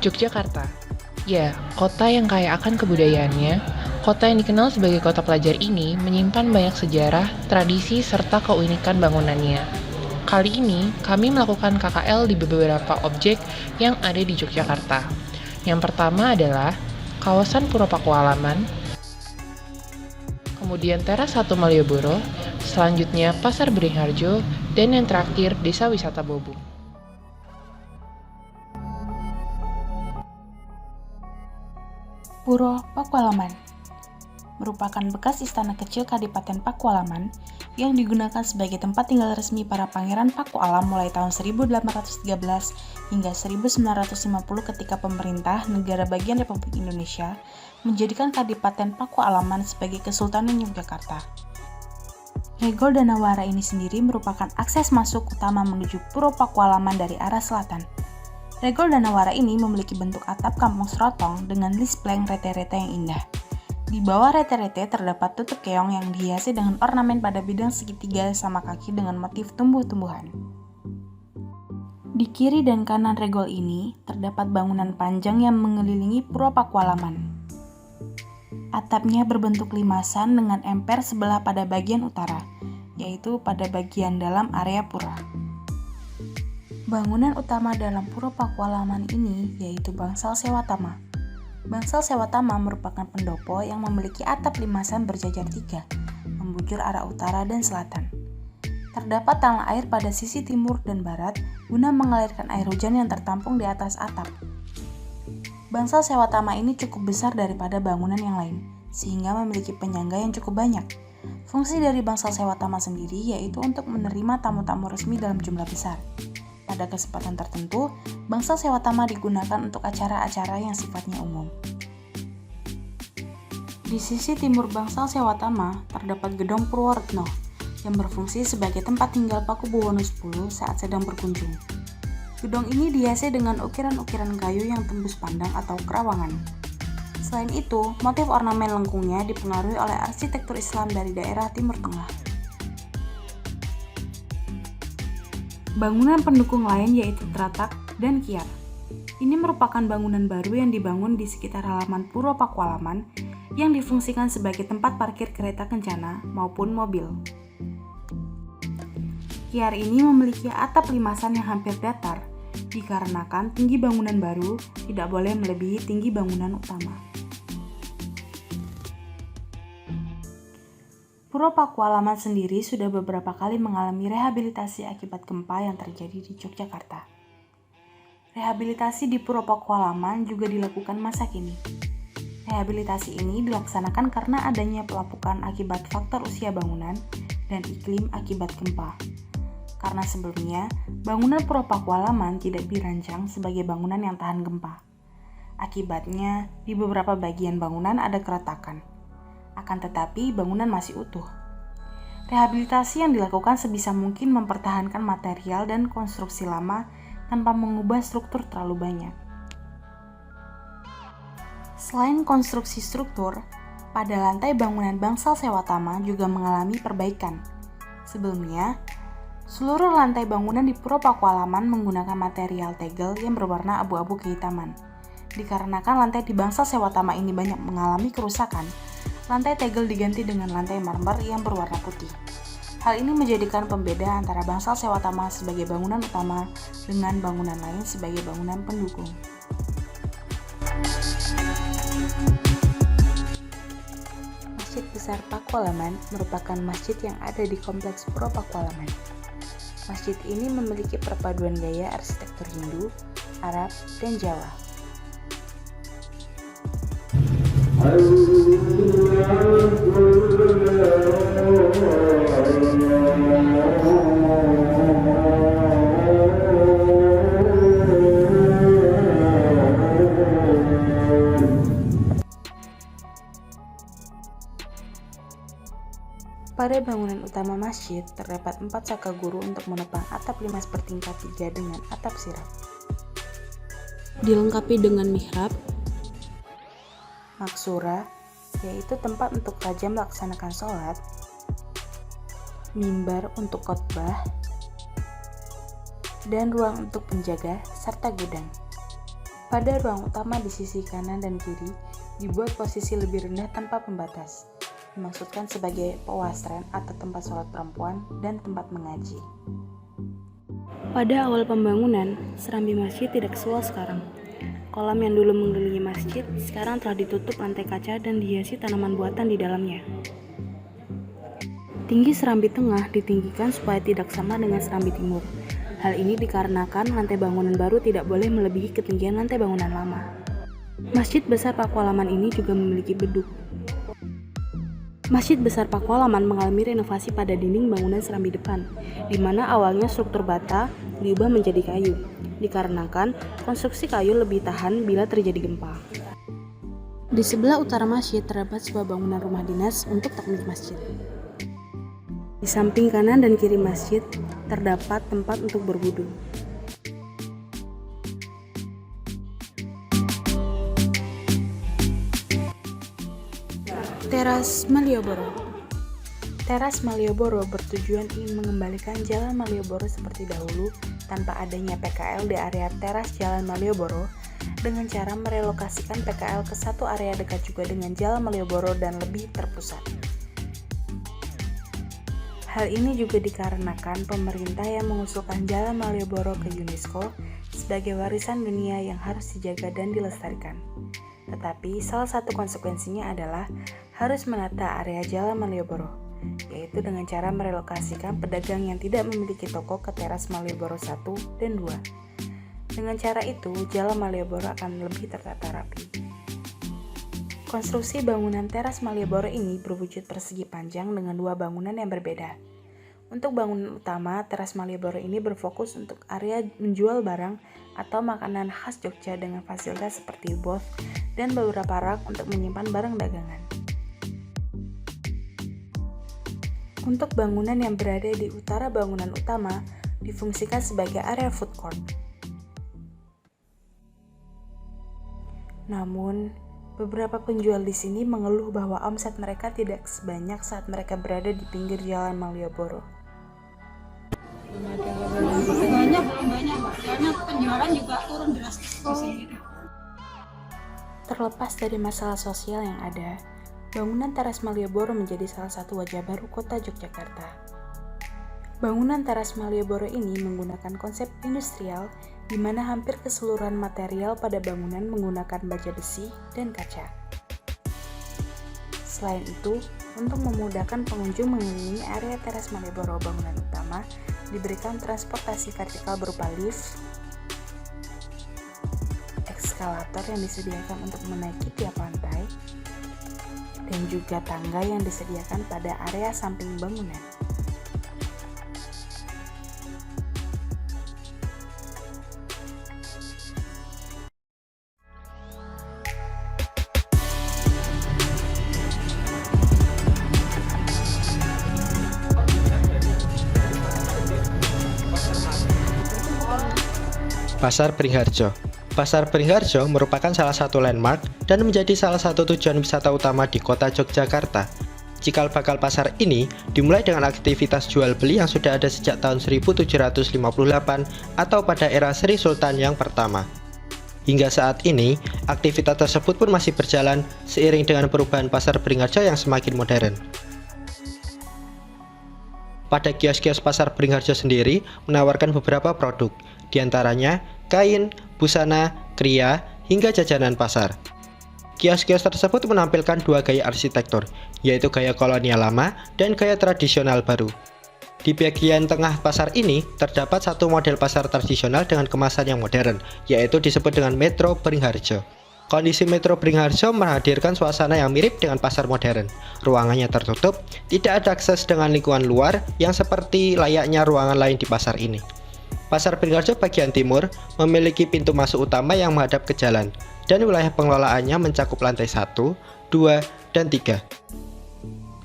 Yogyakarta. Ya, kota yang kaya akan kebudayaannya, kota yang dikenal sebagai kota pelajar ini menyimpan banyak sejarah, tradisi, serta keunikan bangunannya. Kali ini, kami melakukan KKL di beberapa objek yang ada di Yogyakarta. Yang pertama adalah kawasan Pura Pakualaman, kemudian Teras 1 Malioboro, selanjutnya Pasar Beringharjo, dan yang terakhir Desa Wisata Bobu. Puro Pakualaman merupakan bekas istana kecil Kadipaten Pakualaman yang digunakan sebagai tempat tinggal resmi para pangeran Pakualam mulai tahun 1813 hingga 1950 ketika pemerintah negara bagian Republik Indonesia menjadikan Kadipaten Pakualaman sebagai Kesultanan Yogyakarta. Regol Danawara ini sendiri merupakan akses masuk utama menuju Puro Pakualaman dari arah selatan. Regol Danawara ini memiliki bentuk atap kampung serotong dengan list blank rete-rete yang indah. Di bawah rete-rete terdapat tutup keong yang dihiasi dengan ornamen pada bidang segitiga sama kaki dengan motif tumbuh-tumbuhan. Di kiri dan kanan regol ini terdapat bangunan panjang yang mengelilingi Puro Pakualaman. Atapnya berbentuk limasan dengan emper sebelah pada bagian utara, yaitu pada bagian dalam area pura. Bangunan utama dalam Puro Pakualaman ini yaitu Bangsal Sewatama. Bangsal Sewatama merupakan pendopo yang memiliki atap limasan berjajar 3, membujur arah utara dan selatan. Terdapat tanah air pada sisi timur dan barat guna mengalirkan air hujan yang tertampung di atas atap. Bangsal Sewatama ini cukup besar daripada bangunan yang lain, sehingga memiliki penyangga yang cukup banyak. Fungsi dari Bangsal Sewatama sendiri yaitu untuk menerima tamu-tamu resmi dalam jumlah besar. Pada kesempatan tertentu, Bangsal Sewatama digunakan untuk acara-acara yang sifatnya umum. Di sisi timur Bangsal Sewatama terdapat Gedong Purworetno yang berfungsi sebagai tempat tinggal Pakubuwono X saat sedang berkunjung. Gedong ini dihiasi dengan ukiran-ukiran kayu yang tembus pandang atau kerawangan. Selain itu, motif ornamen lengkungnya dipengaruhi oleh arsitektur Islam dari daerah Timur Tengah. Bangunan pendukung lain yaitu Teratak dan Kiar. Ini merupakan bangunan baru yang dibangun di sekitar halaman Puro Pakualaman yang difungsikan sebagai tempat parkir kereta kencana maupun mobil. Kiar ini memiliki atap limasan yang hampir datar, dikarenakan tinggi bangunan baru tidak boleh melebihi tinggi bangunan utama. Puro Pakualaman sendiri sudah beberapa kali mengalami rehabilitasi akibat gempa yang terjadi di Yogyakarta. Rehabilitasi di Puro Pakualaman juga dilakukan masa kini. Rehabilitasi ini dilaksanakan karena adanya pelapukan akibat faktor usia bangunan dan iklim akibat gempa. Karena sebelumnya, bangunan Puro Pakualaman tidak dirancang sebagai bangunan yang tahan gempa. Akibatnya, di beberapa bagian bangunan ada keretakan. Akan tetapi bangunan masih utuh. Rehabilitasi yang dilakukan sebisa mungkin mempertahankan material dan konstruksi lama tanpa mengubah struktur terlalu banyak. Selain konstruksi struktur, pada lantai bangunan Bangsal Sewatama juga mengalami perbaikan. Sebelumnya, seluruh lantai bangunan di Puro Pakualaman menggunakan material tegel yang berwarna abu-abu kehitaman. Dikarenakan lantai di Bangsal Sewatama ini banyak mengalami kerusakan, lantai tegel diganti dengan lantai marmer yang berwarna putih. Hal ini menjadikan pembeda antara Bangsal Sewatama sebagai bangunan utama dengan bangunan lain sebagai bangunan pendukung. Masjid Besar Pakualaman merupakan masjid yang ada di Kompleks Puro Pakualaman. Masjid ini memiliki perpaduan gaya arsitektur Hindu, Arab, dan Jawa. Pada bangunan utama masjid terdapat 4 saka guru untuk menopang atap limas bertingkat 3 dengan atap sirap. Dilengkapi dengan mihrab, maksura, yaitu tempat untuk raja melaksanakan sholat, mimbar untuk khotbah, dan ruang untuk penjaga serta gudang. Pada ruang utama di sisi kanan dan kiri, dibuat posisi lebih rendah tanpa pembatas, dimaksudkan sebagai pewastren atau tempat sholat perempuan dan tempat mengaji. Pada awal pembangunan, serambi masjid tidak seluas sekarang. Kolam yang dulu mengelilingi masjid sekarang telah ditutup lantai kaca dan dihiasi tanaman buatan di dalamnya. Tinggi serambi tengah ditinggikan supaya tidak sama dengan serambi timur. Hal ini dikarenakan lantai bangunan baru tidak boleh melebihi ketinggian lantai bangunan lama. Masjid besar Pakualaman ini juga memiliki beduk. Masjid besar Pakualaman mengalami renovasi pada dinding bangunan serambi depan, di mana awalnya struktur bata diubah menjadi kayu, dikarenakan konstruksi kayu lebih tahan bila terjadi gempa. Di sebelah utara masjid terdapat sebuah bangunan rumah dinas untuk takmir masjid. Di samping kanan dan kiri masjid terdapat tempat untuk berwudu. Teras Malioboro. Teras Malioboro bertujuan ingin mengembalikan Jalan Malioboro seperti dahulu tanpa adanya PKL di area teras Jalan Malioboro dengan cara merelokasikan PKL ke satu area dekat juga dengan Jalan Malioboro dan lebih terpusat. Hal ini juga dikarenakan pemerintah yang mengusulkan Jalan Malioboro ke UNESCO sebagai warisan dunia yang harus dijaga dan dilestarikan. Tetapi salah satu konsekuensinya adalah harus menata area Jalan Malioboro, yaitu dengan cara merelokasikan pedagang yang tidak memiliki toko ke teras Malioboro 1 dan 2. Dengan cara itu, Jalan Malioboro akan lebih tertata rapi. Konstruksi bangunan teras Malioboro ini berwujud persegi panjang dengan dua bangunan yang berbeda. Untuk bangunan utama, teras Malioboro ini berfokus untuk area menjual barang atau makanan khas Jogja dengan fasilitas seperti booth dan beberapa rak untuk menyimpan barang dagangan. Untuk bangunan yang berada di utara bangunan utama difungsikan sebagai area food court. Namun, beberapa penjual di sini mengeluh bahwa omset mereka tidak sebanyak saat mereka berada di pinggir Jalan Malioboro. Banyak, Pak. Karena penjualan juga turun drastis di sini. Terlepas dari masalah sosial yang ada, bangunan teras Malioboro menjadi salah satu wajah baru kota Yogyakarta. Bangunan teras Malioboro ini menggunakan konsep industrial di mana hampir keseluruhan material pada bangunan menggunakan baja besi dan kaca. Selain itu, untuk memudahkan pengunjung mengelilingi area teras Malioboro bangunan utama, diberikan transportasi vertikal berupa lift, eskalator yang disediakan untuk menaiki tiap lantai, dan juga tangga yang disediakan pada area samping bangunan. Pasar Beringharjo. Pasar Beringharjo merupakan salah satu landmark dan menjadi salah satu tujuan wisata utama di kota Yogyakarta. Cikal bakal pasar ini dimulai dengan aktivitas jual beli yang sudah ada sejak tahun 1758 atau pada era Sri Sultan yang pertama. Hingga saat ini, aktivitas tersebut pun masih berjalan seiring dengan perubahan pasar Beringharjo yang semakin modern. Pada kios-kios pasar Beringharjo sendiri menawarkan beberapa produk, diantaranya kain, busana, kria, hingga jajanan pasar. Kios-kios tersebut menampilkan dua gaya arsitektur, yaitu gaya kolonial lama dan gaya tradisional baru. Di bagian tengah pasar ini terdapat satu model pasar tradisional dengan kemasan yang modern, yaitu disebut dengan Metro Beringharjo. Kondisi Metro Beringharjo menghadirkan suasana yang mirip dengan pasar modern. Ruangannya tertutup, tidak ada akses dengan lingkungan luar yang seperti layaknya ruangan lain di pasar ini. Pasar Beringharjo bagian timur memiliki pintu masuk utama yang menghadap ke jalan, dan wilayah pengelolaannya mencakup lantai 1, 2, dan 3.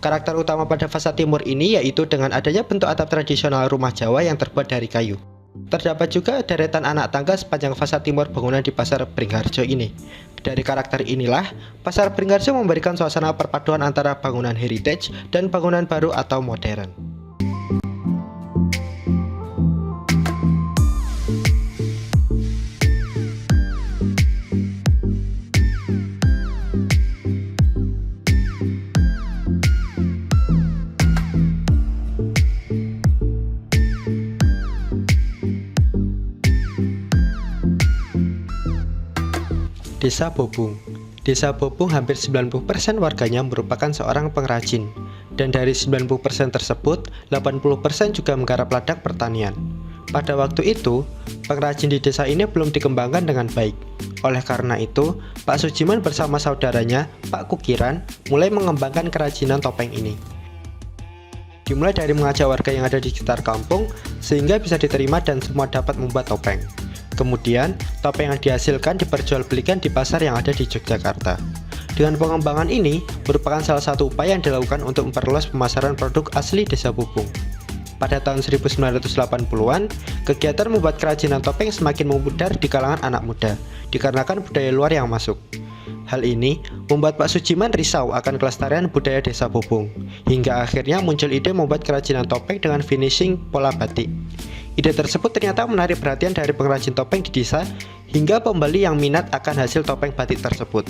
Karakter utama pada fasad timur ini yaitu dengan adanya bentuk atap tradisional rumah Jawa yang terbuat dari kayu. Terdapat juga deretan anak tangga sepanjang fasad timur bangunan di Pasar Beringharjo ini. Dari karakter inilah, Pasar Beringharjo memberikan suasana perpaduan antara bangunan heritage dan bangunan baru atau modern. Desa Bobung. Desa Bobung hampir 90% warganya merupakan seorang pengrajin. Dan dari 90% tersebut, 80% juga menggarap ladang pertanian. Pada waktu itu, pengrajin di desa ini belum dikembangkan dengan baik. Oleh karena itu, Pak Sujiman bersama saudaranya, Pak Kukiran, mulai mengembangkan kerajinan topeng ini. Dimulai dari mengajak warga yang ada di sekitar kampung, sehingga bisa diterima dan semua dapat membuat topeng. Kemudian, topeng yang dihasilkan diperjualbelikan di pasar yang ada di Yogyakarta. Dengan pengembangan ini, merupakan salah satu upaya yang dilakukan untuk memperluas pemasaran produk asli Desa Bobung. Pada tahun 1980-an, kegiatan membuat kerajinan topeng semakin memudar di kalangan anak muda, dikarenakan budaya luar yang masuk. Hal ini membuat Pak Sujiman risau akan kelestarian budaya Desa Bobung, hingga akhirnya muncul ide membuat kerajinan topeng dengan finishing pola batik. Ide tersebut ternyata menarik perhatian dari pengrajin topeng di desa, hingga pembeli yang minat akan hasil topeng batik tersebut.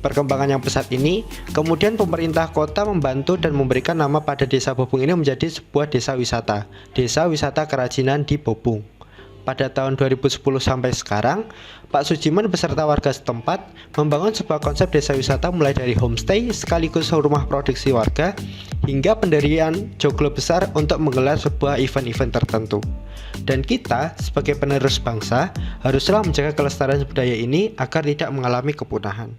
Perkembangan yang pesat ini, kemudian pemerintah kota membantu dan memberikan nama pada Desa Bobung ini menjadi sebuah desa wisata kerajinan di Bobung. Pada tahun 2010 sampai sekarang, Pak Sujiman beserta warga setempat membangun sebuah konsep desa wisata mulai dari homestay sekaligus rumah produksi warga, hingga pendirian joglo besar untuk menggelar sebuah event-event tertentu. Dan kita, sebagai penerus bangsa, haruslah menjaga kelestarian budaya ini agar tidak mengalami kepunahan.